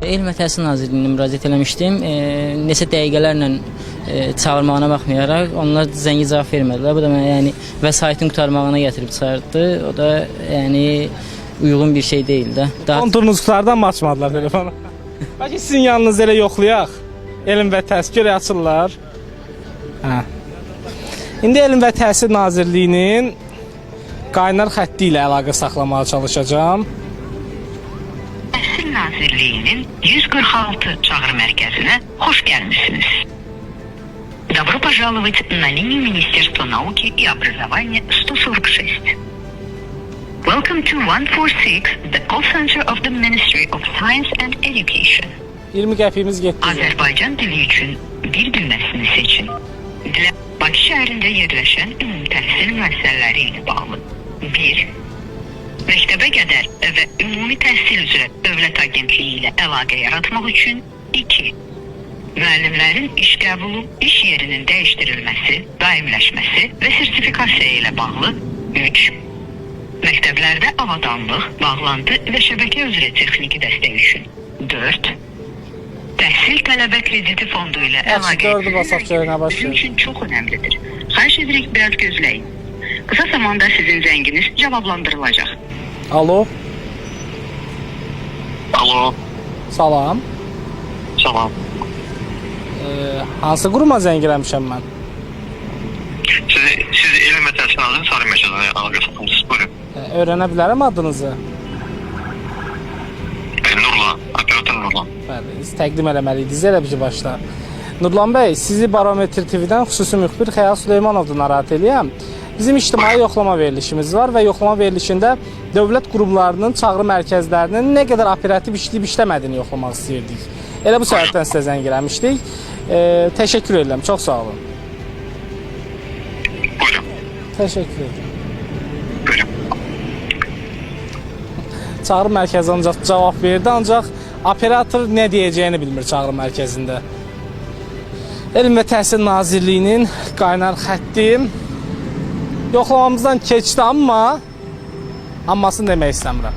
Elm və Təhsil Nazirliyinə müraciət eləmişdim. Neçə dəqiqələrlə çağırmağına baxmayaraq onlar zəngi cavab vermədilər. Bu da mənə yəni vəsaitin qurtarmağına gətirib çıxartdı. O da yəni uyğun bir şey deyil də. Konturunuz qutardan mı açmadılar telefonu? Bəlkə sizin yanınızda elə yoxlayaq. Elm və Təhsil görə açırlar. Hə. İndi Elm və Təhsil Nazirliyinin qaynar xətti ilə əlaqə saxlamağa çalışacağam. Təhsil Nazirliyinin 146 çağrı mərkəzinə xoş gəlmisiniz. Добро пожаловать на линию Министерства науки и образования 146. Welcome to 146, the call center of the Ministry of Science and Education. 20 qəpiyimiz getdi. Azərbaycan dili üçün bir düyməsini seçin. Bakı şəhərində yerləşən ümumi təhsil müəssisələri ilə bağlı 1. Məktəbə qədər və ümumi təhsil üzrə Dövlət Agentliyi ilə əlaqə yaratmaq üçün 2. Müəllimlərin iş qəbulu, iş yerinin dəyişdirilməsi, daimləşməsi və sertifikasiya ilə bağlı 3. Məktəblərdə avadanlıq, bağlantı və şəbəkə üzrə texniki dəstək üçün 4. Təhsil tələbə krediti fondu ilə əlaqə bizim üçün çox önəmlidir. Xahiş edirik, biraz gözləyin. Qısa zamanda sizin zənginiz cavablandırılacaq. Alo. Alo. Salam. Salam. Hansı quruma zəng eləmişəm mən? Siz Elm və Təhsil Nazirliyinin Sarı Mərkəzinə əlaqə saxlamısınız. Buyurun. Öyrənə bilərəm adınızı? Nurlan, operator Nurlan. Bəli, siz təqdim eləməliydiniz elə bir başda. Nurlan bəy, sizi Barometr TV-dən xüsusi müxbir Xəyal Süleymanovdan narahat eləyəm. Bizim ictimai yoxlama verilişimiz var və yoxlama verilişində dövlət qurumlarının çağrı mərkəzlərinin nə qədər operativ işləyib işləmədiyini yoxlamaq istəyirdik. Elə bu səbəbdən sizə zəng eləmişdik. Təşəkkür edirəm, çox sağ olun. Buyurun. Təşəkkür edirəm. Buyurun. Çağrı mərkəzi ancaq cavab verdi, ancaq operator nə deyəcəyini bilmir çağrı mərkəzində. Elm və Təhsil Nazirliyinin qaynar xətti yoxlamamızdan keçdi, ammasını demək istəmirəm.